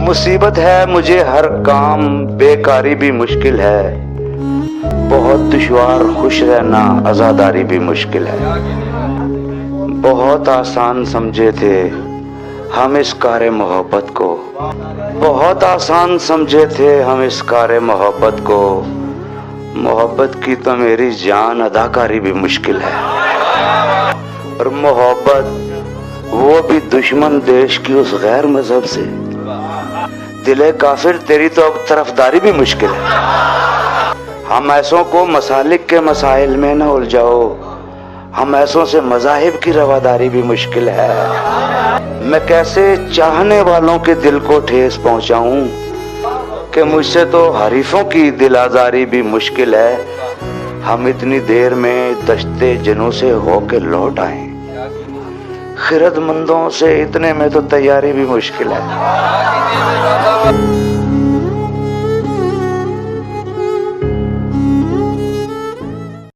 मुसीबत है मुझे हर काम, बेकारी भी मुश्किल है, बहुत दुश्वार खुश रहना, आज़ादारी भी मुश्किल है। बहुत आसान समझे थे हम इस कार मोहब्बत को, बहुत आसान समझे थे हम इस कार मोहब्बत को, मोहब्बत की तो मेरी जान अदाकारी भी मुश्किल है। और मोहब्बत वो भी दुश्मन देश की उस गैर मजहब से, दिले काफिर तेरी तो अब तरफदारी भी मुश्किल है। हम ऐसों को मसालिक के मसाइल में न उलझाओ, हम ऐसों से मज़ाहिब की रवादारी भी मुश्किल है। मैं कैसे चाहने वालों के दिल को ठेस पहुंचाऊं कि मुझसे तो हरीफों की दिल आज़ारी भी मुश्किल है। हम इतनी देर में दश्ते जनों से होके लौट आए, खिरदमंदों से इतने में तो तैयारी भी मुश्किल है।